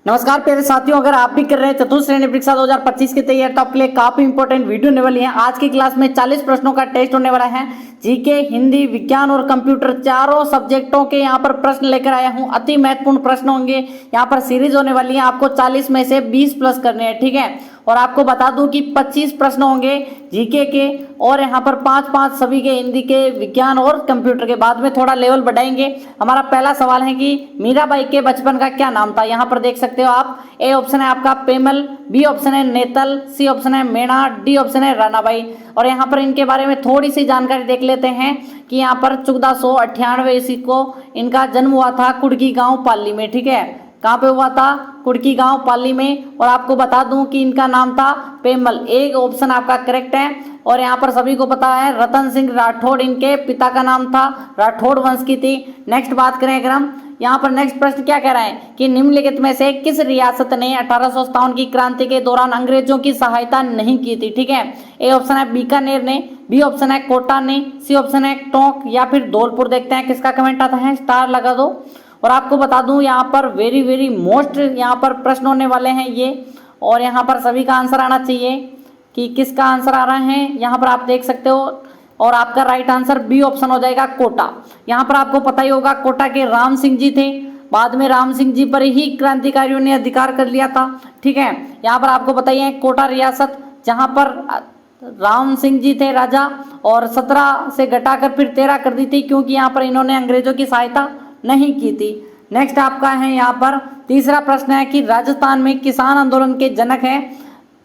नमस्कार प्यारे साथियों, अगर आप भी कर रहे हैं चतुर्थ श्रेणी परीक्षा 2025 की तैयारी तो आपके लिए काफी इंपॉर्टेंट वीडियो होने वाली है। आज की क्लास में 40 प्रश्नों का टेस्ट होने वाला है। जीके, हिंदी, विज्ञान और कंप्यूटर चारों सब्जेक्टों के यहाँ पर प्रश्न लेकर आया हूँ। अति महत्वपूर्ण प्रश्न होंगे। यहाँ पर सीरीज होने वाली है, आपको 40 में से 20 प्लस करने हैं, ठीक है। और आपको बता दूं कि 25 प्रश्न होंगे जीके के और यहाँ पर 5-5 सभी के हिंदी के, विज्ञान और कंप्यूटर के। बाद में थोड़ा लेवल बढ़ाएंगे। हमारा पहला सवाल है कि मीराबाई के बचपन का क्या नाम था। यहाँ पर देख सकते हो आप, ए ऑप्शन है आपका पेमल, बी ऑप्शन है नेतल, सी ऑप्शन है मेणा, डी ऑप्शन है रानाबाई। और यहाँ पर इनके बारे में थोड़ी सी जानकारी देख लेते हैं कि यहाँ पर 1498 ईस्वी को इनका जन्म हुआ था कुड़की गांव पाली में, ठीक है। कहाँ पे हुआ था? कुड़की गांव पाली में। और आपको बता दूं कि इनका नाम था पेमल। एक ऑप्शन आपका करेक्ट है। और यहाँ पर सभी को पता है रतन सिंह राठौड़ इनके पिता का नाम था, राठौड़ वंश की थी। नेक्स्ट बात करें अगर हम, यहाँ पर नेक्स्ट प्रश्न क्या कह रहा है कि निम्नलिखित में से किस रियासत ने 1857 की क्रांति के दौरान अंग्रेजों की सहायता नहीं की थी, ठीक है। ए ऑप्शन है बीकानेर ने, बी ऑप्शन है कोटा ने, सी ऑप्शन है टोंक या फिर धौलपुर। देखते हैं किसका कमेंट आता है, स्टार लगा दो। और आपको बता दूं यहाँ पर वेरी मोस्ट यहाँ पर प्रश्न होने वाले हैं ये। और यहाँ पर सभी का आंसर आना चाहिए कि किसका आंसर आ रहा है, यहाँ पर आप देख सकते हो। और आपका राइट आंसर बी ऑप्शन हो जाएगा कोटा। यहाँ पर आपको पता ही होगा कोटा के राम सिंह जी थे। बाद में राम सिंह जी पर ही क्रांतिकारियों ने अधिकार कर लिया था, ठीक है। यहाँ पर आपको बताइए कोटा रियासत, जहाँ पर राम सिंह जी थे राजा, और 17 से घटाकर फिर 13 कर दी थी, क्योंकि यहाँ पर इन्होंने अंग्रेजों की सहायता नहीं की थी। नेक्स्ट आपका है यहाँ पर तीसरा प्रश्न है कि राजस्थान में किसान आंदोलन के जनक है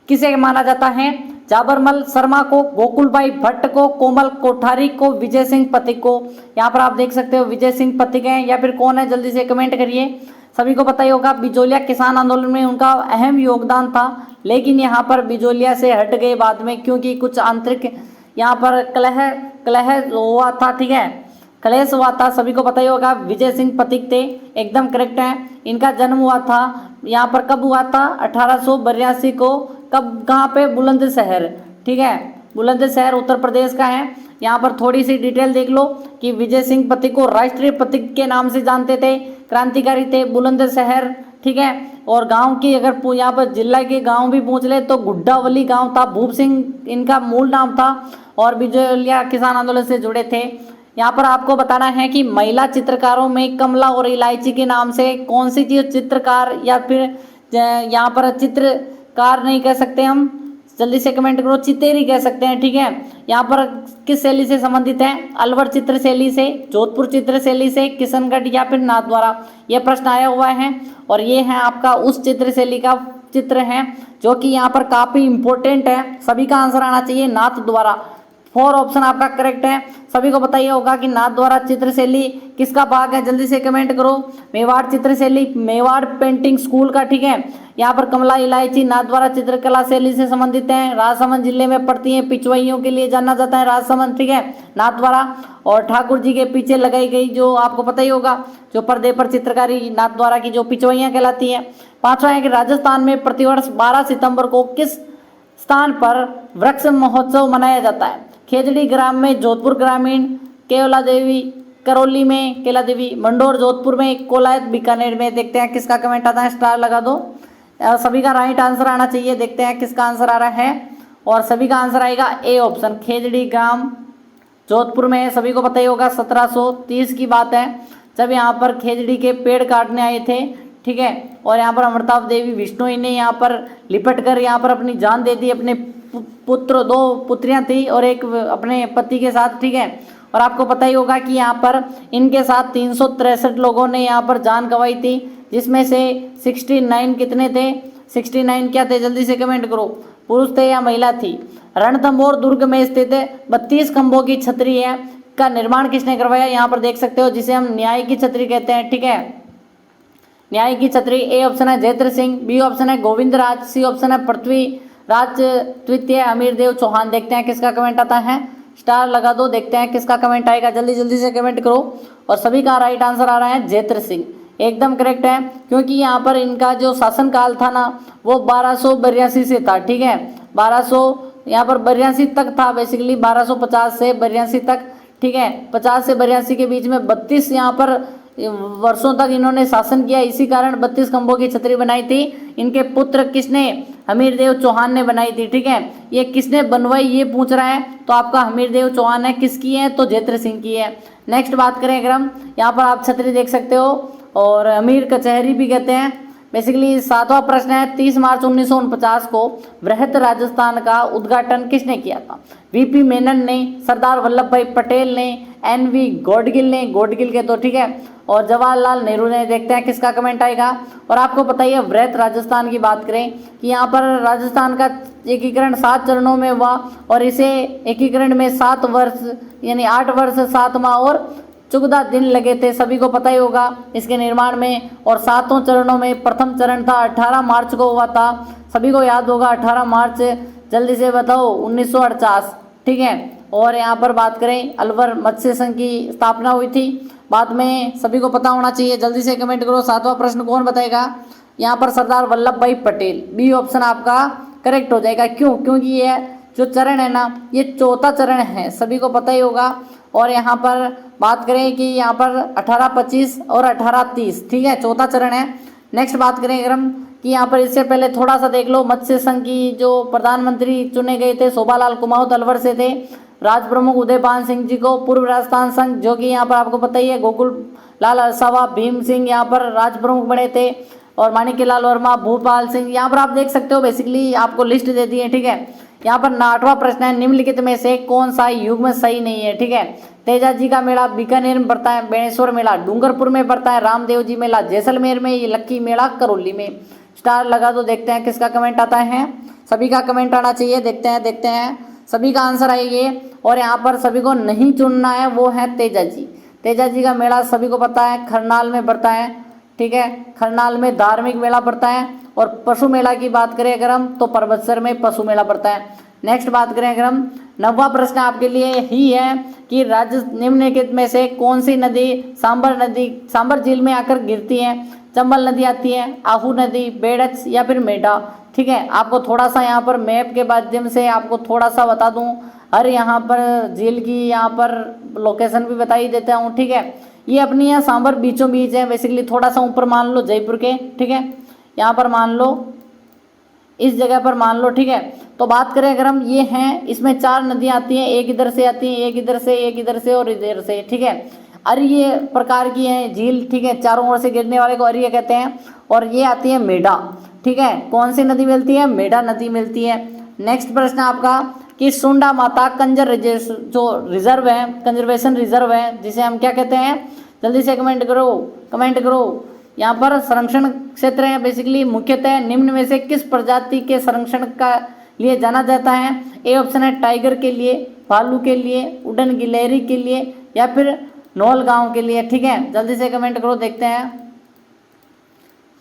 किसे माना जाता है। जाबरमल शर्मा को, गोकुल भाई भट्ट को, कोमल कोठारी को, विजय सिंह पथिक को। यहाँ पर आप देख सकते हो विजय सिंह पथिक है या फिर कौन है, जल्दी से कमेंट करिए। सभी को पता ही होगा बिजोलिया किसान आंदोलन में उनका अहम योगदान था, लेकिन यहाँ पर बिजोलिया से हट गए बाद में, क्योंकि कुछ आंतरिक यहाँ पर कलह हुआ था, ठीक है, कलेश हुआ था। सभी को पता ही होगा विजय सिंह पथिक थे, एकदम करेक्ट है। इनका जन्म हुआ था यहाँ पर कब हुआ था, 1882 को। कब, कहाँ पे? बुलंदशहर, ठीक है। बुलंदशहर उत्तर प्रदेश का है। यहाँ पर थोड़ी सी डिटेल देख लो कि विजय सिंह पथिक को राष्ट्रीय पथिक के नाम से जानते थे, क्रांतिकारी थे, बुलंदशहर, ठीक है। और गांव की अगर यहाँ पर जिला के गांव भी पूछ ले तो गुड्डावली गांव था, भूप सिंह इनका मूल नाम था, और बिजोलिया किसान आंदोलन से जुड़े थे। यहाँ पर आपको बताना है कि महिला चित्रकारों में कमला और इलायची के नाम से कौन सी चीज चित्रकार, या फिर यहाँ पर चित्रकार नहीं कह सकते हम, जल्दी से कमेंट करो, चितेरी कह सकते हैं, ठीक है। यहाँ पर किस शैली से संबंधित है? अलवर चित्र शैली से, जोधपुर चित्र शैली से, किशनगढ़ या फिर नाथ द्वारा। यह प्रश्न आया हुआ है। और ये है आपका उस चित्र शैली का चित्र है जो कि यहाँ पर काफी इंपॉर्टेंट है। सभी का आंसर आना चाहिए नाथ द्वारा। 4 ऑप्शन आपका करेक्ट है। सभी को बताइए होगा कि नाथ द्वारा चित्रशैली किसका भाग है, जल्दी से कमेंट करो। मेवाड़ चित्रशैली, मेवाड़ पेंटिंग स्कूल का, ठीक है। यहाँ पर कमला इलायची नाथ द्वारा चित्रकला शैली से संबंधित है, राजसमंद जिले में पड़ती है, पिछवइयों के लिए जाना जाता है राजसमंद, ठीक है, नाथ द्वारा। और ठाकुर जी के पीछे लगाई गई जो आपको पता ही होगा जो पर्दे पर चित्रकारी नाथ द्वारा की जो पिछवइयाँ कहलाती है। 5वां है कि राजस्थान में प्रतिवर्ष 12 सितंबर को किस स्थान पर वृक्ष महोत्सव मनाया जाता है। खेजड़ी ग्राम में, जोधपुर ग्रामीण, केवला देवी करौली में, केला देवी मंडोर जोधपुर में, कोलायत बीकानेर में। देखते हैं किसका कमेंट आता है, स्टार लगा दो। सभी का राइट आंसर आना चाहिए। देखते हैं किसका आंसर आ रहा है। और सभी का आंसर आएगा ए ऑप्शन, खेजड़ी ग्राम जोधपुर में। सभी को पता ही होगा 1730 की बात है जब यहाँ पर खेजड़ी के पेड़ काटने आए थे, ठीक है। और यहाँ पर अमृताभ देवी विष्णोई ने यहाँ पर लिपट कर यहाँ पर अपनी जान दे दी अपने पुत्र, 2 पुत्रियां थी और एक अपने पति के साथ, ठीक है। और आपको पता ही होगा कि यहाँ पर इनके साथ 363 लोगों ने यहाँ पर जान गंवाई थी, जिसमें से 69 कितने थे, 69 क्या थे, जल्दी से कमेंट करो, पुरुष थे या महिला थी। रणथंभौर दुर्ग में स्थित 32 खंभों की छतरी है का निर्माण किसने करवाया? यहाँ पर देख सकते हो, जिसे हम न्याय की छतरी कहते हैं, ठीक है, न्याय की छतरी। ए ऑप्शन है जयद्र सिंह, बी ऑप्शन है गोविंद राज, सी ऑप्शन है पृथ्वी राज द्वितीय अमीरदेव चौहान। देखते हैं किसका कमेंट आता है, स्टार लगा दो। देखते हैं किसका कमेंट आएगा, जल्दी जल्दी से कमेंट करो। और सभी का राइट आंसर आ रहा है जयद्र सिंह, एकदम करेक्ट है। क्योंकि यहाँ पर इनका जो शासनकाल था ना वो 1282 से था, ठीक है, 1200 यहाँ पर 82 तक था बेसिकली, 1250 से 82 तक, ठीक है। 50 से 82 के बीच में 32 यहाँ पर वर्षों तक इन्होंने शासन किया, इसी कारण 32 खंभों की छतरी बनाई थी। इनके पुत्र किसने? हमीरदेव चौहान ने बनाई थी। ठीक है, ये किसने बनवाई ये पूछ रहा है, तो आपका हमीरदेव चौहान है। किसकी है? तो जयद्रथ सिंह की है। नेक्स्ट बात करें अगर हम, यहाँ पर आप छतरी देख सकते हो और अमीर कचहरी भी कहते हैं। बेसिकली 7वां प्रश्न है, 30 मार्च 1949 को वृहत राजस्थान का उद्घाटन किसने किया था? वीपी मेनन ने, सरदार वल्लभ भाई पटेल ने, एनवी गॉडगिल ने, गॉडगिल के तो ठीक है, और जवाहरलाल नेहरू ने। देखते हैं किसका कमेंट आएगा। और आपको पता ही है वृहत राजस्थान की बात करें कि यहाँ पर राजस्थान का एकीकरण 7 चरणों में हुआ और इसे एकीकरण में 7 वर्ष यानी 8 वर्ष 7 माह और 14 दिन लगे थे, सभी को पता ही होगा इसके निर्माण में। और 7 चरणों में प्रथम चरण था 18 मार्च को हुआ था, सभी को याद होगा 18 मार्च, जल्दी से बताओ 1948। ठीक है, और यहाँ पर बात करें अलवर मत्स्य संघ की स्थापना हुई थी बाद में, सभी को पता होना चाहिए। जल्दी से कमेंट करो 7वां प्रश्न कौन बताएगा? यहाँ पर सरदार वल्लभ भाई पटेल, बी ऑप्शन आपका करेक्ट हो जाएगा। क्यों? क्योंकि ये जो चरण है ना, ये 4था चरण है, सभी को पता ही होगा। और यहाँ पर बात करें कि यहाँ पर 1825 और 1830, ठीक है, 4था चरण है। नेक्स्ट बात करें अगर हम कि यहाँ पर इससे पहले थोड़ा सा देख लो, मत्स्य संघ की जो प्रधानमंत्री चुने गए थे शोभालाल कुमाऊत अलवर से थे, राज प्रमुख उदयपान सिंह जी को, पूर्व राजस्थान संघ जो कि यहाँ पर आपको पता ही है गोकुल लाल अरसावा, भीम सिंह यहाँ पर राज प्रमुख बने थे, और माणिक्यलाल वर्मा, भूपाल सिंह, यहाँ पर आप देख सकते हो। बेसिकली आपको लिस्ट दे दी है। ठीक है, यहाँ पर 8वां प्रश्न है, निम्नलिखित में से कौन सा युग्म सही नहीं है? ठीक है, तेजाजी का मेला बीकानेर में पड़ता है, बेणेश्वर मेला डूंगरपुर में पड़ता है, रामदेव जी मेला जैसलमेर में, ये लक्की मेला करौली में। स्टार लगा दो, देखते हैं किसका कमेंट आता है। सभी का कमेंट आना चाहिए, देखते हैं सभी का आंसर आइए। और यहाँ पर सभी को नहीं चुनना है, वो है तेजाजी। तेजाजी का मेला सभी को पता है खरनाल में पड़ता है। ठीक है, खरनाल में धार्मिक मेला पड़ता है। और पशु मेला की बात करें अगर हम, तो परबतसर में पशु मेला पड़ता है। नेक्स्ट बात करें अगर हम, 9वां प्रश्न आपके लिए ही है कि राज्य निम्नलिखित में से कौन सी नदी सांबर झील में आकर गिरती है? चंबल नदी आती है, आहू नदी, बेड़च या फिर मेढा। ठीक है, आपको थोड़ा सा यहाँ पर मैप के माध्यम से आपको थोड़ा सा बता दूं, हर यहाँ पर झील की यहाँ पर लोकेशन भी बता ही देता हूँ। ठीक है, ये अपनी यहाँ सांबर बीचों बीच है, बेसिकली थोड़ा सा ऊपर मान लो जयपुर के। ठीक है, यहाँ पर मान लो, इस जगह पर मान लो। ठीक है, तो बात करें अगर हम, ये हैं, इसमें 4 नदियाँ आती हैं, एक इधर से आती है, एक इधर से, एक इधर से और इधर से। ठीक है, अरिय प्रकार की है झील। ठीक है, चारों ओर से गिरने वाले को अरिय कहते हैं। और ये आती है मेढा। ठीक है, कौन सी नदी मिलती है? मेढा नदी मिलती है। नेक्स्ट प्रश्न आपका कि सुंडा माता जो रिजर्व है, कंजर्वेशन रिजर्व है, जिसे हम क्या कहते हैं? जल्दी से कमेंट करो। यहाँ पर संरक्षण क्षेत्र है, बेसिकली मुख्यतः निम्न में से किस प्रजाति के संरक्षण का लिए जाना जाता है? ए ऑप्शन है टाइगर के लिए, भालू के लिए, उड़न गिलहरी के लिए या फिर नौल गांव के लिए। ठीक है, जल्दी से कमेंट करो, देखते हैं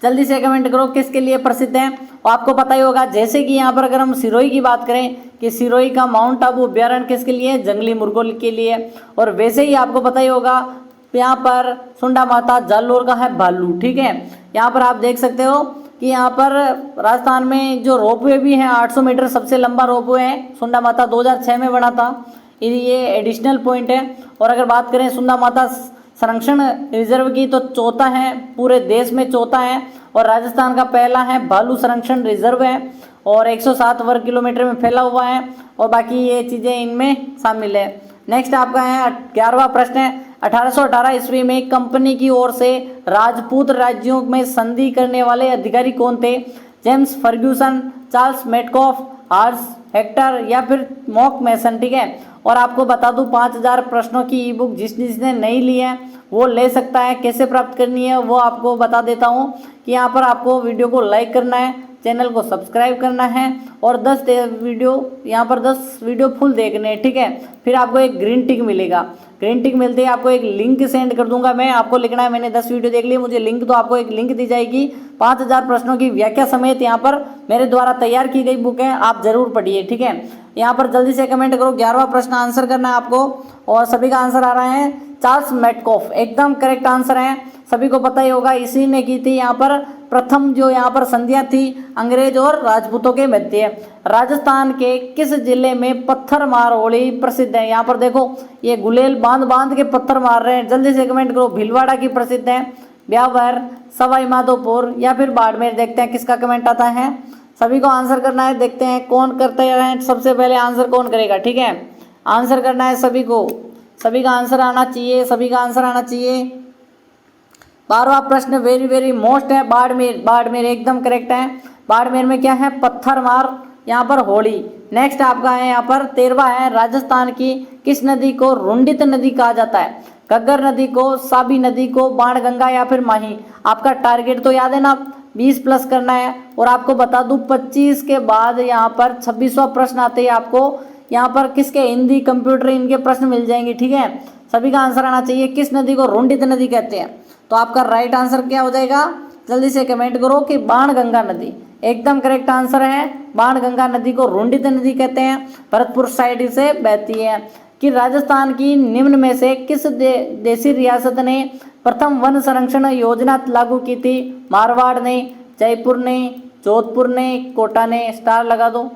जल्दी से कमेंट करो किसके लिए प्रसिद्ध है। और आपको पता ही होगा, जैसे कि यहाँ पर अगर हम सिरोही की बात करें कि सिरोही का माउंट आबू अभ्यारण्य किसके लिए? जंगली मुर्गों के लिए। और वैसे ही आपको पता ही होगा यहाँ पर सुंडा माता जालोर का है भालू। ठीक है, यहाँ पर आप देख सकते हो कि यहाँ पर राजस्थान में जो रोपवे भी है, 800 मीटर सबसे लंबा रोपवे है, सुंडा माता 2006 में बना था, ये एडिशनल पॉइंट है। और अगर बात करें सुंडा माता संरक्षण रिजर्व की, तो 4था है, पूरे देश में 4था है। और राजस्थान का पहला है भालू संरक्षण रिजर्व है और 107 वर्ग किलोमीटर में फैला हुआ है। और बाकी ये चीज़ें इनमें शामिल है। नेक्स्ट आपका है 11वां प्रश्न है, 1818 ईस्वी में कंपनी की ओर से राजपूत राज्यों में संधि करने वाले अधिकारी कौन थे? जेम्स फर्ग्यूसन, चार्ल्स मेटकॉफ, हार्स हेक्टर या फिर मॉक मैसन। ठीक है, और आपको बता दूं 5000 प्रश्नों की ई बुक जिसने नहीं ली है वो ले सकता है। कैसे प्राप्त करनी है वो आपको बता देता हूं कि यहाँ पर आपको वीडियो को लाइक करना है, चैनल को सब्सक्राइब करना है और 10 वीडियो फुल देखने हैं। ठीक है, फिर आपको एक ग्रीन टिक मिलेगा। ग्रीन टिक मिलते ही आपको एक लिंक सेंड कर दूंगा मैं, आपको लिखना है मैंने 10 वीडियो देख ली, मुझे लिंक, तो आपको एक लिंक दी जाएगी 5000 प्रश्नों की व्याख्या समेत। यहाँ पर मेरे द्वारा तैयार की गई बुक है, आप जरूर पढ़िए। ठीक है, यहाँ पर जल्दी से कमेंट करो, 11वां प्रश्न आंसर करना है आपको। और सभी का आंसर आ रहा है चार्ल्स मेटकॉफ, एकदम करेक्ट आंसर है। सभी को पता ही होगा, इसी ने की थी यहाँ पर प्रथम जो यहाँ पर संधियां थी अंग्रेज और राजपूतों के मध्य। राजस्थान के किस जिले में पत्थर मार होली प्रसिद्ध है? यहाँ पर देखो ये गुलेल बांध बांध के पत्थर मार रहे हैं, जल्दी से कमेंट करो। भीलवाड़ा की प्रसिद्ध है, ब्यावर, सवाई माधोपुर या फिर बाड़मेर। देखते हैं किसका कमेंट आता है, सभी को आंसर करना है। देखते हैं कौन करते हैं, सबसे पहले आंसर कौन करेगा। ठीक है, आंसर करना है सभी को, सभी का आंसर आना चाहिए, सभी का आंसर आना चाहिए। 12वां प्रश्न वेरी वेरी मोस्ट है, बाड़मेर। बाड़मेर एकदम करेक्ट है। बाड़मेर में क्या है? पत्थर मार यहाँ पर होली। नेक्स्ट आपका है यहाँ पर 13वां है, राजस्थान की किस नदी को रुंडित नदी कहा जाता है? घग्गर नदी को, साबी नदी को, बाणगंगा या फिर माही। आपका टारगेट तो याद है ना, 20 प्लस करना है। और आपको बता दूं 25 के बाद यहाँ पर 26वां प्रश्न आते ही आपको यहाँ पर किसके, हिंदी कंप्यूटर इनके प्रश्न मिल जाएंगे। ठीक है, सभी का आंसर आना चाहिए। किस नदी को रुंडित नदी कहते हैं? तो आपका राइट आंसर क्या हो जाएगा, जल्दी से कमेंट करो कि बाणगंगा नदी। एकदम करेक्ट आंसर है, बाणगंगा नदी को रुंडित नदी कहते हैं, भरतपुर साइड से बहती है। कि राजस्थान की निम्न में से किस देशी रियासत ने प्रथम वन संरक्षण योजना लागू की थी? मारवाड़ ने, जयपुर ने, जोधपुर ने, कोटा ने। स्टार लगा दो।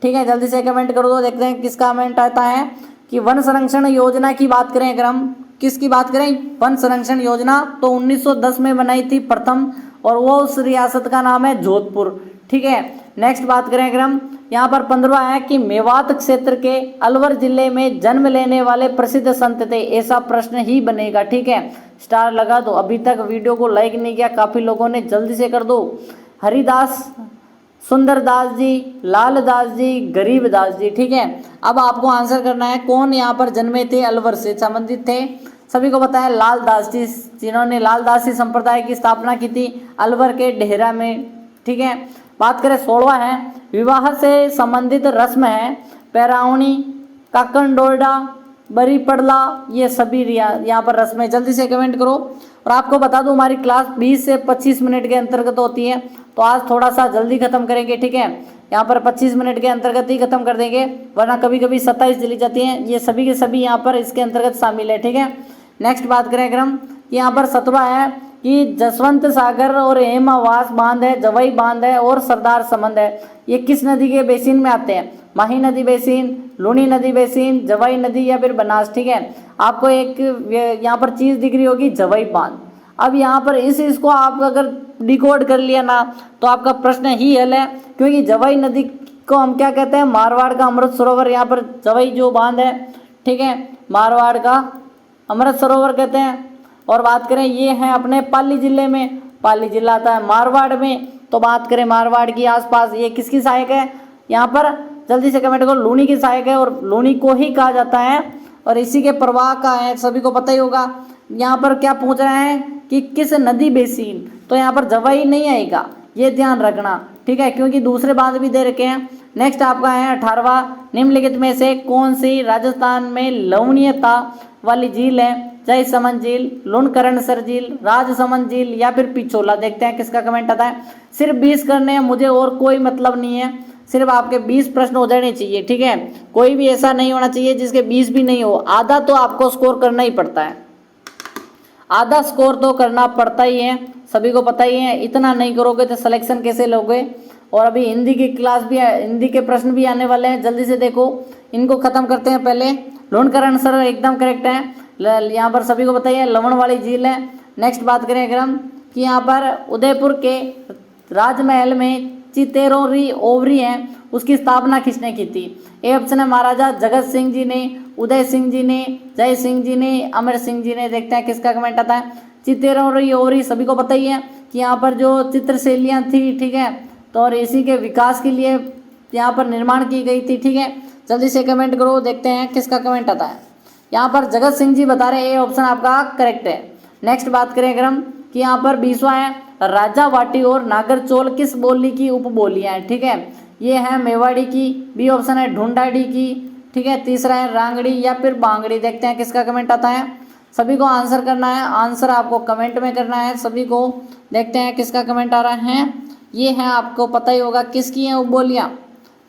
ठीक है, जल्दी से कमेंट कर दो, देखते हैं किसका कमेंट आता है। कि वन संरक्षण योजना की बात करें, अगर हम किसकी बात करें, वन संरक्षण योजना तो 1910 में बनाई थी प्रथम, और वो उस रियासत का नाम है जोधपुर। ठीक है, नेक्स्ट बात करें अगर हम, यहाँ पर 15वां है कि मेवात क्षेत्र के अलवर जिले में जन्म लेने वाले प्रसिद्ध संत थे। ऐसा प्रश्न ही बनेगा। ठीक है, स्टार लगा दो। अभी तक वीडियो को लाइक नहीं किया काफी लोगों ने, जल्दी से कर दो। हरिदास, सुंदरदास जी, लालदास जी, गरीबदास जी। ठीक है, अब आपको आंसर करना है कौन यहाँ पर जन्मे थे, अलवर से संबंधित थे। सभी को पता है लालदास जी, जिन्होंने लालदासी संप्रदाय की स्थापना की थी अलवर के डेहरा में। ठीक है, बात करें 16वां है, विवाह से संबंधित रस्म है पैरावणी, काकनडोरडा, बरी पड़ला, ये सभी यहाँ पर रस्में। जल्दी से कमेंट करो। और आपको बता दूं हमारी क्लास 20 से 25 मिनट के अंतर्गत होती है, तो आज थोड़ा सा जल्दी खत्म करेंगे। ठीक है, यहाँ पर 25 मिनट के अंतर्गत ही खत्म कर देंगे, वरना कभी कभी 27 चली जाती हैं। ये सभी के सभी यहाँ पर इसके अंतर्गत शामिल है। ठीक है, नेक्स्ट बात करें अगर हम, यहाँ पर 17वां है कि जसवंत सागर और हेमावास बांध है, जवई बांध है और सरदार समंद है। ये किस नदी के बेसिन में आते हैं? माही नदी बेसिन, लूनी नदी बेसिन, जवई नदी या फिर बनास। ठीक है, आपको एक यहाँ पर चीज़ दिख रही होगी, जवई बांध। अब यहाँ पर इसको आप अगर डिकोड कर लिया ना तो आपका प्रश्न ही हल है, क्योंकि जवई नदी को हम क्या कहते हैं? मारवाड़ का अमृत सरोवर। यहाँ पर जवई जो बांध है, ठीक है, मारवाड़ का अमृत सरोवर कहते हैं। और बात करें ये है अपने पाली जिले में, पाली जिला आता है मारवाड़ में। तो बात करें मारवाड़ की आसपास, ये किसकी सहायक है? यहाँ पर जल्दी से कमेंट करो, लूनी की सहायक है, और लूनी को ही कहा जाता है और इसी के प्रवाह का है, सभी को पता ही होगा। यहाँ पर क्या पूछ रहे हैं कि किस नदी बेसिन, तो यहाँ पर जवई नहीं आएगा, ये ध्यान रखना। ठीक है, क्योंकि दूसरे बांध भी दे रखे हैं। नेक्स्ट आपका है 18वां, निम्नलिखित में से कौन सी राजस्थान में लवणीयता वाली झील है? जय समन झील, लुणकरणसर झील, राजसमंद झील या फिर पिछोला। देखते हैं किसका कमेंट आता है। सिर्फ 20 करने हैं मुझे, और कोई मतलब नहीं है, सिर्फ आपके 20 प्रश्न हो जाने चाहिए। ठीक है, कोई भी ऐसा नहीं होना चाहिए जिसके 20 भी नहीं हो। आधा तो आपको स्कोर करना ही पड़ता है, आधा स्कोर तो करना पड़ता ही है, सभी को पता ही है। इतना नहीं करोगे तो सिलेक्शन कैसे लोगे? और अभी हिंदी की क्लास भी, हिंदी के प्रश्न भी आने वाले हैं, जल्दी से देखो, इनको खत्म करते हैं पहले। लुणकरणसर एकदम करेक्ट है, यहाँ पर सभी को बताइए लवण वाली झील है। नेक्स्ट बात करें अगर हम कि यहाँ पर उदयपुर के राजमहल में चितेरोरी ओवरी है, उसकी स्थापना किसने की थी? ए ऑप्शन है महाराजा जगत सिंह जी ने, उदय सिंह जी ने, जय सिंह जी ने, अमर सिंह जी ने। देखते हैं किसका कमेंट आता है। चितेरोरी ओवरी सभी को पता ही है कि यहाँ पर जो चित्रशैलियाँ थी, ठीक है, तो और इसी के विकास के लिए यहाँ पर निर्माण की गई थी। ठीक है, जल्दी से कमेंट करो, देखते हैं किसका कमेंट आता है। यहाँ पर जगत सिंह जी बता रहे हैं, ए ऑप्शन आपका करेक्ट है। नेक्स्ट बात करें अगर हम कि यहाँ पर 20वां है, राजावाटी और नागरचोल किस बोली की उपबोलियाँ हैं? ठीक है, ये है मेवाड़ी की, बी ऑप्शन है ढूंढाड़ी की, ठीक है, तीसरा है रांगड़ी या फिर बांगड़ी। देखते हैं किसका कमेंट आता है। सभी को आंसर करना है, आंसर आपको कमेंट में करना है सभी को। देखते हैं किसका कमेंट आ रहा है। ये है, आपको पता ही होगा किसकी हैं उपबोलियाँ,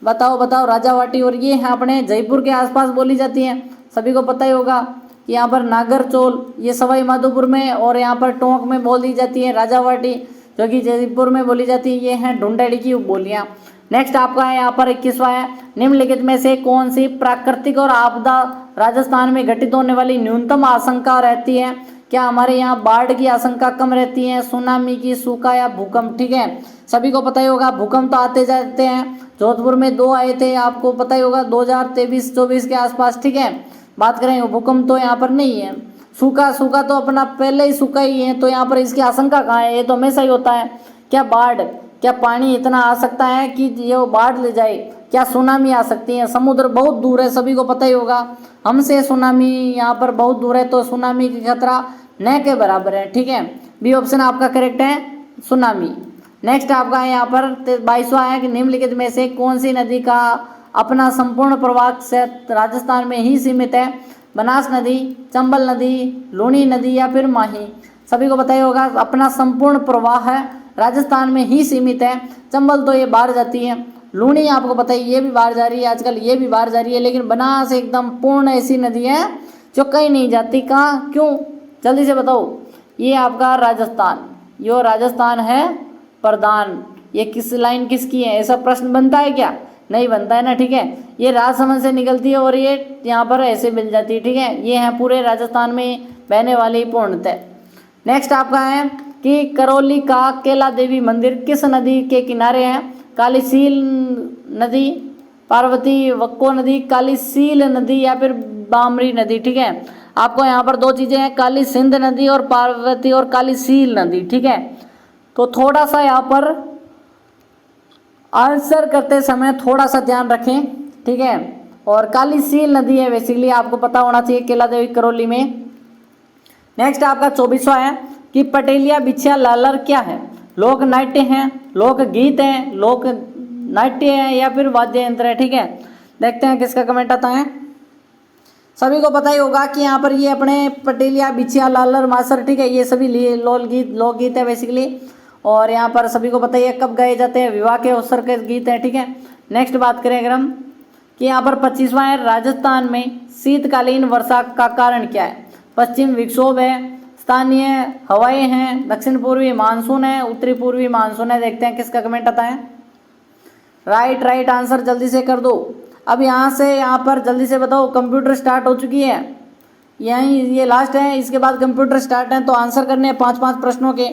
बताओ बताओ। राजावाटी, और ये है अपने जयपुर के आसपास बोली जाती हैं, सभी को पता ही होगा। यहाँ पर नागरचोल ये सवाई माधोपुर में और यहाँ पर टोंक में बोल दी जाती है। राजावाटी जो कि जयपुर में बोली जाती है, ये हैं ढूंढेड़ी की बोलियां। नेक्स्ट आपका है यहाँ पर 21वां है, निम्नलिखित में से कौन सी प्राकृतिक और आपदा राजस्थान में घटित होने वाली न्यूनतम आशंका रहती है? क्या हमारे यहाँ बाढ़ की आशंका कम रहती है, सुनामी की, सूखा या भूकंप? ठीक है, सभी को पता ही होगा भूकंप तो आते जाते हैं, जोधपुर में 2 आए थे, आपको पता ही होगा 2023-24 के आसपास। ठीक है, बात करें भूकंप तो यहाँ पर नहीं है। सूखा तो अपना पहले ही सूखा ही है, तो यहाँ पर इसकी आशंका कहाँ है? ये तो हमेशा ही होता है। क्या बाढ़, क्या पानी इतना आ सकता है कि ये बाढ़ ले जाए? क्या सुनामी आ सकती है? समुद्र बहुत दूर है, सभी को पता ही होगा, हमसे सुनामी यहाँ पर बहुत दूर है, तो सुनामी की खतरा न के बराबर है। ठीक है, बी ऑप्शन आपका करेक्ट है, सुनामी। नेक्स्ट आपका है यहाँ पर 22वां है कि निम्नलिखित में से कौन सी नदी का अपना संपूर्ण प्रवाह से राजस्थान में ही सीमित है? बनास नदी, चंबल नदी, लूनी नदी या फिर माही? सभी को पता ही होगा अपना संपूर्ण प्रवाह है राजस्थान में ही सीमित है। चंबल तो ये बाहर जाती है, लूनी आपको पता है ये भी बाहर जा रही है, आजकल ये भी बाहर जा रही है, लेकिन बनास एकदम पूर्ण ऐसी नदी है जो कहीं नहीं जाती। कहाँ, क्यों, जल्दी से बताओ। ये आपका राजस्थान, यो राजस्थान है प्रधान। ये किस लाइन किसकी है, ऐसा प्रश्न बनता है क्या? नहीं बनता है ना। ठीक है, ये राजसमंद से निकलती है और ये यहाँ पर ऐसे मिल जाती है। ठीक है, ये है पूरे राजस्थान में बहने वाली पूर्णतः। नेक्स्ट आपका है कि करौली का केला देवी मंदिर किस नदी के किनारे है? कालीसील नदी, पार्वती वक्को नदी, कालीसील नदी या फिर बामरी नदी? ठीक है, आपको यहाँ पर 2 चीज़ें हैं, काली सिंध नदी और पार्वती और कालीसील नदी। ठीक है, तो थोड़ा सा यहाँ पर आंसर करते समय थोड़ा सा ध्यान रखें। ठीक है, और कालीसील नदी है बेसिकली, आपको पता होना चाहिए, केला देवी करौली में। नेक्स्ट आपका 24वां है कि पटेलिया बिछिया लालर क्या है? लोक नाट्य हैं, लोक गीत हैं, लोक नाट्य है या फिर वाद्य यंत्र है? ठीक है, देखते हैं किसका कमेंट आता है। सभी को पता ही होगा कि यहाँ पर ये अपने पटेलिया बिछिया लालर मासर, ठीक है, ये सभी लोकगीत है बेसिकली। और यहाँ पर सभी को पता ही है कब गाए जाते हैं, विवाह के अवसर के गीत हैं। ठीक है, नेक्स्ट बात करें अगर हम कि यहाँ पर 25वां है, राजस्थान में शीतकालीन वर्षा का कारण क्या है? पश्चिम विक्षोभ है, स्थानीय हवाएं हैं, दक्षिण पूर्वी मानसून है, उत्तरी पूर्वी मानसून है? देखते हैं किसका कमेंट आता है। राइट आंसर जल्दी से कर दो। अब यहाँ से यहाँ पर जल्दी से बताओ, कंप्यूटर स्टार्ट हो चुकी है, यहीं ये लास्ट है, इसके बाद कंप्यूटर स्टार्ट है, तो आंसर करने हैं 5-5 प्रश्नों के।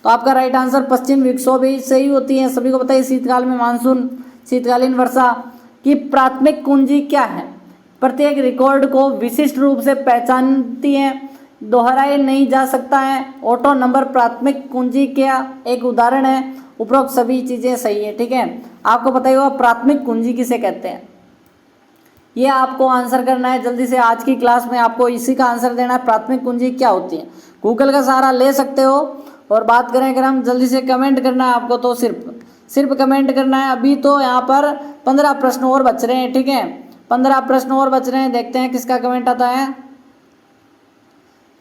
तो आपका राइट आंसर पश्चिम विक्षोभ ही सही होती है। सभी को पता है शीतकाल में मानसून, शीतकालीन वर्षा की प्राथमिक कुंजी क्या है? प्रत्येक रिकॉर्ड को विशिष्ट रूप से पहचानती है, दोहराए नहीं जा सकता है, ऑटो नंबर प्राथमिक कुंजी क्या एक उदाहरण है? उपरोक्त सभी चीज़ें सही है। ठीक है, आपको पता ही होगा प्राथमिक कुंजी किसे कहते हैं, ये आपको आंसर करना है जल्दी से। आज की क्लास में आपको इसी का आंसर देना है, प्राथमिक कुंजी क्या होती है। गूगल का सहारा ले सकते हो। और बात करें अगर हम, जल्दी से कमेंट करना है आपको, तो सिर्फ कमेंट करना है। अभी तो यहाँ पर 15 प्रश्न और बच रहे हैं। ठीक है, 15 प्रश्न और बच रहे हैं, देखते हैं किसका कमेंट आता है।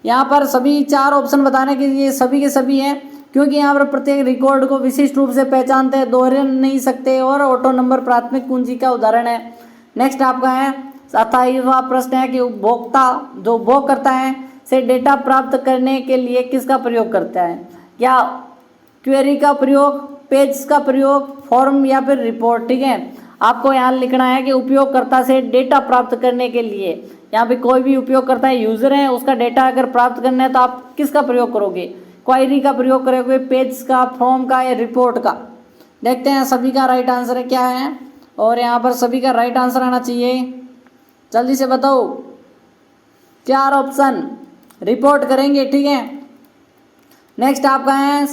यहाँ पर सभी 4 ऑप्शन बताने के लिए सभी के सभी हैं, क्योंकि यहाँ पर प्रत्येक रिकॉर्ड को विशिष्ट रूप से पहचानते हैं, दोहरा नहीं सकते, और ऑटो नंबर प्राथमिक कुंजी का उदाहरण है। नेक्स्ट आपका है 27वां प्रश्न है कि उपभोक्ता जो उपभोग करता है से डेटा प्राप्त करने के लिए किसका प्रयोग करता है? या क्वेरी का प्रयोग, पेज का प्रयोग, फॉर्म या फिर रिपोर्ट? ठीक है, आपको यहाँ लिखना है कि उपयोगकर्ता से डेटा प्राप्त करने के लिए, यहाँ पे कोई भी उपयोगकर्ता है, यूजर है, उसका डेटा अगर प्राप्त करना है तो आप किसका प्रयोग करोगे? क्वेरी का प्रयोग करोगे, पेज का, फॉर्म का या रिपोर्ट का? देखते हैं सभी का राइट आंसर है क्या है, और यहाँ पर सभी का राइट आंसर आना चाहिए, जल्दी से बताओ। 4 ऑप्शन रिपोर्ट करेंगे। ठीक है, नेक्स्ट आपका है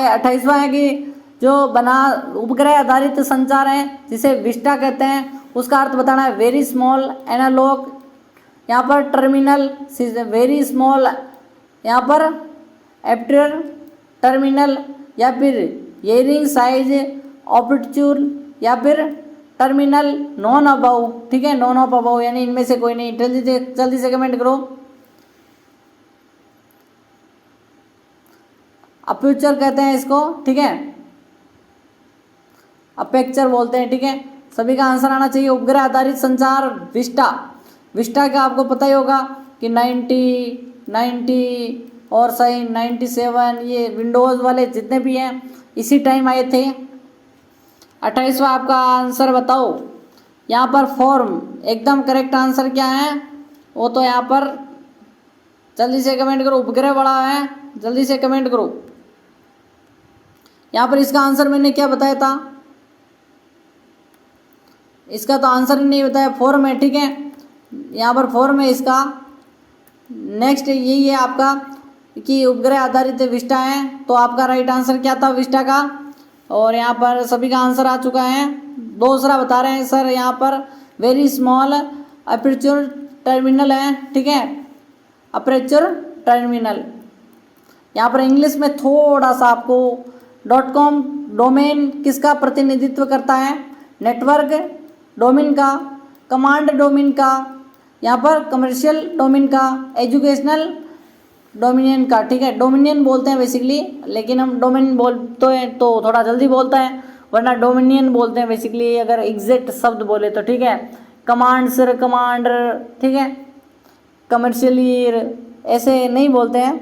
28वां है कि जो बना उपग्रह आधारित संचार है जिसे विस्टा कहते हैं, उसका अर्थ बताना है। वेरी स्मॉल एनालॉग, यहाँ पर टर्मिनल, वेरी स्मॉल यहाँ पर एप्टर टर्मिनल, या फिर हेयरिंग साइज ऑप्टिट्यूड, या फिर टर्मिनल नॉन अबाउ? ठीक है, नॉन ऑफ अबाउ यानी इनमें से कोई नहीं। जल्दी से कमेंट करो। अपर्चर कहते हैं इसको। ठीक है, अपेक्चर बोलते हैं। ठीक है, सभी का आंसर आना चाहिए। उपग्रह आधारित संचार विस्टा का आपको पता ही होगा कि 90 और सही 97, ये विंडोज़ वाले जितने भी हैं इसी टाइम आए थे। 28वां आपका आंसर बताओ। यहाँ पर फॉर्म एकदम करेक्ट आंसर क्या है, वो तो यहाँ पर जल्दी से कमेंट करो। उपग्रह बड़ा है, जल्दी से कमेंट करो। यहाँ पर इसका आंसर मैंने क्या बताया था, इसका तो आंसर ही नहीं बताया, फॉर्म है, ठीक है। यहाँ पर फॉर्म है इसका। नेक्स्ट यही है आपका कि उपग्रह आधारित विस्टा है, तो आपका राइट आंसर क्या था विस्टा का। और यहाँ पर सभी का आंसर आ चुका है। दूसरा बता रहे हैं सर यहाँ पर वेरी स्मॉल अपर्चर टर्मिनल है, ठीक है, अपर्चर टर्मिनल। यहाँ पर इंग्लिश में थोड़ा सा आपको .com डोमेन किसका प्रतिनिधित्व करता है, नेटवर्क डोमेन का, कमांड डोमेन का, यहाँ पर कमर्शियल डोमेन का, एजुकेशनल डोमिनियन का, ठीक है। डोमिनियन बोलते हैं बेसिकली, लेकिन हम डोमेन बोलते हैं तो थोड़ा जल्दी बोलता है, वरना डोमिनियन बोलते हैं बेसिकली अगर एग्जैक्ट शब्द बोले तो, ठीक है। कमांड सर, कमांडर, ठीक है, कमर्शियली ऐसे नहीं बोलते हैं,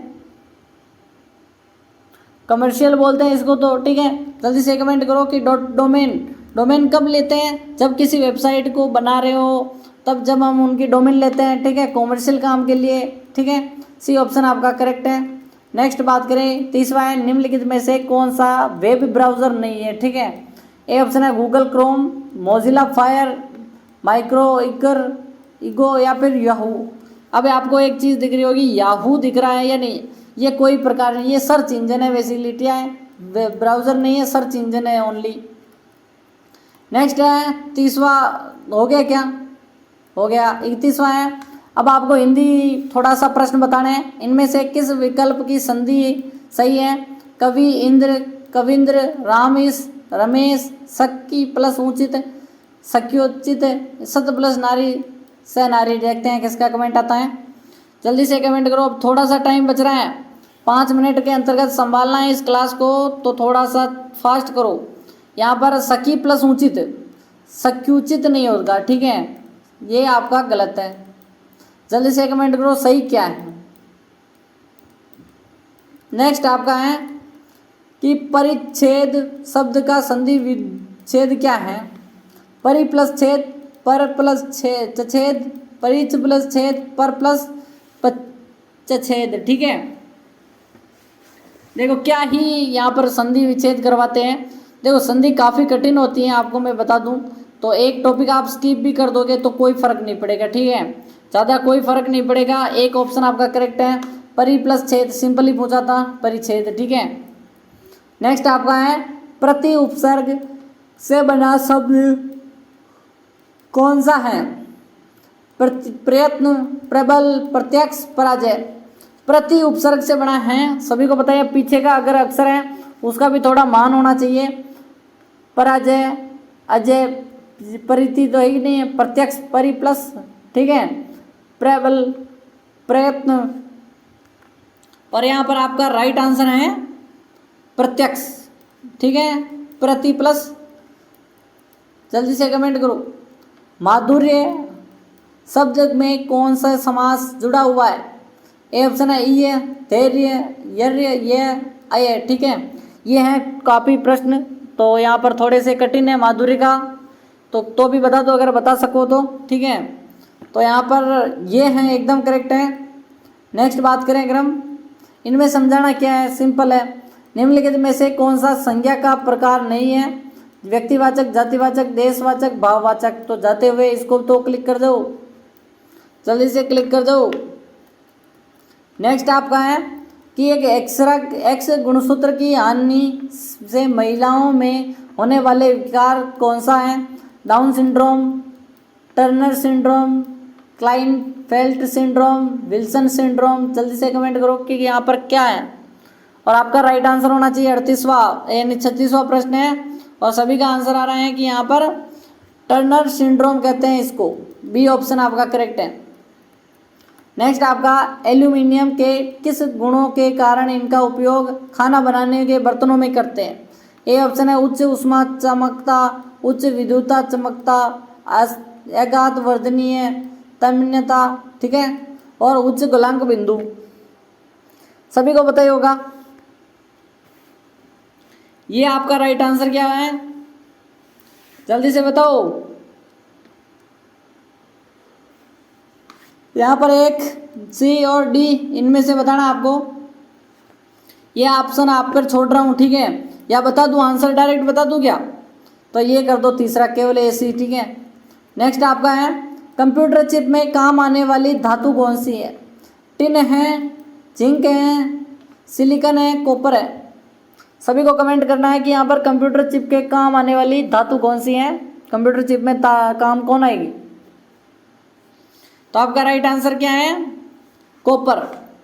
कमर्शियल बोलते हैं इसको तो, ठीक है। जल्दी से कमेंट करो कि डोमेन कब लेते हैं, जब किसी वेबसाइट को बना रहे हो तब जब हम उनकी डोमेन लेते हैं, ठीक है, कॉमर्शियल काम के लिए, ठीक है। सी ऑप्शन आपका करेक्ट है। नेक्स्ट बात करें, तीसरा है निम्नलिखित में से कौन सा वेब ब्राउज़र नहीं है, ठीक है। ए ऑप्शन है Google Chrome, Mozilla Fire, micro इगो या फिर याहू। अब आपको एक चीज़ दिख रही होगी, याहू दिख रहा है या नहीं, ये कोई प्रकार नहीं, ये सर्च इंजन है बेसिकली, क्या है, वेब ब्राउज़र नहीं है, सर्च इंजन है ओनली। नेक्स्ट है तीसवा, हो गया क्या, हो गया। 31वां है, अब आपको हिंदी थोड़ा सा प्रश्न बताने हैं, इनमें से किस विकल्प की संधि सही है। कवि इंद्र, कविंद्र, रमेश, सखी प्लस उचित, सख्योचित, सत प्लस नारी से नारी। देखते हैं किसका कमेंट आता है, जल्दी से कमेंट करो। अब थोड़ा सा टाइम बच रहा है, 5 मिनट के अंतर्गत संभालना है इस क्लास को, तो थोड़ा सा फास्ट करो। यहाँ पर सखी प्लस उचित, सख्युचित नहीं होगा, ठीक है, ये आपका गलत है। जल्दी से कमेंट करो सही क्या है। नेक्स्ट आपका है कि परिच्छेद शब्द का संधि विच्छेद क्या है। परि प्लस छेद, पर प्लस छेद, परिच प्लस छेद, पर प्लस छेद, ठीक है। देखो क्या ही यहाँ पर संधि विच्छेद करवाते हैं। देखो संधि काफ़ी कठिन होती है, आपको मैं बता दूं, तो एक टॉपिक आप स्किप भी कर दोगे तो कोई फर्क नहीं पड़ेगा, ठीक है, ज़्यादा कोई फर्क नहीं पड़ेगा। एक ऑप्शन आपका करेक्ट है, परि प्लस छेद, सिंपली पूछा था परिच्छेद, ठीक है। नेक्स्ट आपका है प्रति उपसर्ग से बना शब्द कौन सा है। प्रयत्न, प्रबल, प्रत्यक्ष, पराजय। प्रति उपसर्ग से बना है, सभी को पता है, पीछे का अगर अक्षर है उसका भी थोड़ा मान होना चाहिए। पराजय, अजय, परिति तो ही नहीं है, प्रत्यक्ष, परि प्लस, ठीक है, प्रबल, प्रयत्न, और यहाँ पर आपका राइट आंसर है प्रत्यक्ष, ठीक है, प्रति प्लस। जल्दी से कमेंट करो। माधुर्य शब्द में कौन सा समास जुड़ा हुआ है। ए ऑप्शन है ईय, धैर्य, यर्य, ये, अय, ठीक है। ये है काफ़ी प्रश्न, तो यहाँ पर थोड़े से कठिन है माधुर्य का, तो भी बता दो अगर बता सको तो, ठीक है। तो यहाँ पर ये हैं एकदम करेक्ट है। नेक्स्ट बात करें अगर हम, इनमें समझाना क्या है, सिंपल है। निम्नलिखित में से कौन सा संज्ञा का प्रकार नहीं है। व्यक्तिवाचक, जातिवाचक, देशवाचक, भाववाचक। तो जाते हुए इसको तो क्लिक कर दो, जल्दी से क्लिक कर दो। नेक्स्ट आपका है कि एक एक्स गुणसूत्र की हानि से महिलाओं में होने वाले विकार कौन सा है। Down syndrome, Turner syndrome, Klinefelter syndrome, Wilson syndrome. जल्दी से कमेंट करो कि यहाँ पर क्या है, और आपका राइट आंसर होना चाहिए 38वां यानी 36वां प्रश्न है, और सभी का आंसर आ रहा है कि यहाँ पर टर्नर सिंड्रोम कहते हैं इसको। बी ऑप्शन आपका करेक्ट है। नेक्स्ट आपका एल्यूमिनियम के किस गुणों के कारण इनका उपयोग खाना बनाने के बर्तनों में करते हैं। ए ऑप्शन है उच्च उष्मा चमकता, उच्च विद्युता चमकता, आघात वर्धनीय तन्यता, ठीक है, और उच्च गलनांक बिंदु। सभी को पता ही होगा। ये आपका राइट आंसर क्या है, जल्दी से बताओ। यहाँ पर एक सी और डी इनमें से बताना आपको। ये ऑप्शन आप पर छोड़ रहा हूँ, ठीक है, या बता दूँ आंसर डायरेक्ट बता दूँ क्या, तो ये कर दो तीसरा, केवल एसी, ठीक है। नेक्स्ट आपका है कंप्यूटर चिप में काम आने वाली धातु कौन सी है। टिन है, जिंक है, सिलिकॉन है, कॉपर है। सभी को कमेंट करना है कि यहाँ पर कंप्यूटर चिप के काम आने वाली धातु कौन सी है, कंप्यूटर चिप में काम कौन आएगी। तो आपका राइट आंसर क्या है, कॉपर,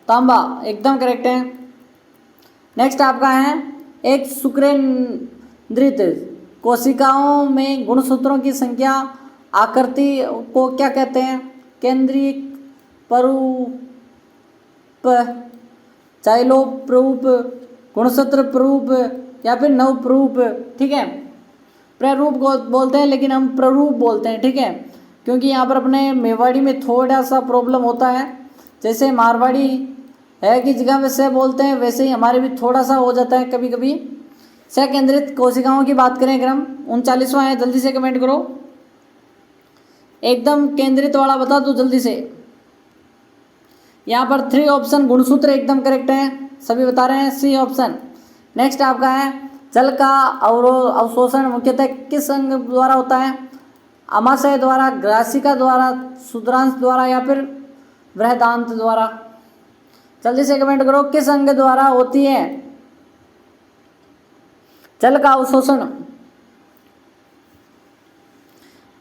तांबा, एकदम करेक्ट है। नेक्स्ट आपका है एक सुकेंद्रित कोशिकाओं में गुणसूत्रों की संख्या आकृति को क्या कहते हैं। केंद्रिक प्ररूप, चाइलोप प्ररूप, गुणसूत्र प्ररूप या फिर नव प्ररूप, ठीक है। प्ररूप बोलते हैं लेकिन हम प्ररूप बोलते हैं, ठीक है, क्योंकि यहाँ पर अपने मेवाड़ी में थोड़ा सा प्रॉब्लम होता है। जैसे मारवाड़ी है कि जगह में से बोलते हैं, वैसे ही हमारे भी थोड़ा सा हो जाता है कभी कभी। सकेंद्रित कोशिकाओं की बात करें अगर हम, 39वां है, जल्दी से कमेंट करो। एकदम केंद्रित वाला बता दो जल्दी से। यहाँ पर 3 ऑप्शन गुणसूत्र एकदम करेक्ट है, सभी बता रहे हैं सी ऑप्शन। नेक्स्ट आपका है जल का अवशोषण मुख्यतः किस अंग द्वारा होता है। अमाशय द्वारा, ग्रासिका द्वारा, शुद्रांश द्वारा या फिर बृहदांत द्वारा। जल्दी से कमेंट करो किस अंग द्वारा होती है जल का अवशोषण।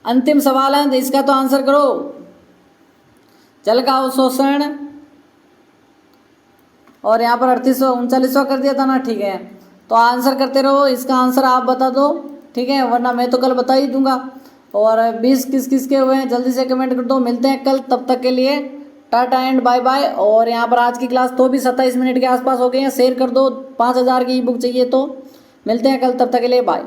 अंतिम सवाल है, इसका तो आंसर करो। जल का अवशोषण, और यहाँ पर 3839वां कर दिया था ना, ठीक है, तो आंसर करते रहो। इसका आंसर आप बता दो, ठीक है, वरना मैं तो कल बता ही दूंगा। और 20 किस किस के हुए हैं जल्दी से कमेंट कर दो। मिलते हैं कल, तब तक के लिए टाटा एंड बाय बाय। और यहाँ पर आज की क्लास तो भी 27 मिनट के आसपास हो गई है, शेयर कर दो। 5000 की ई बुक चाहिए तो मिलते हैं कल, तब तक के लिए बाय।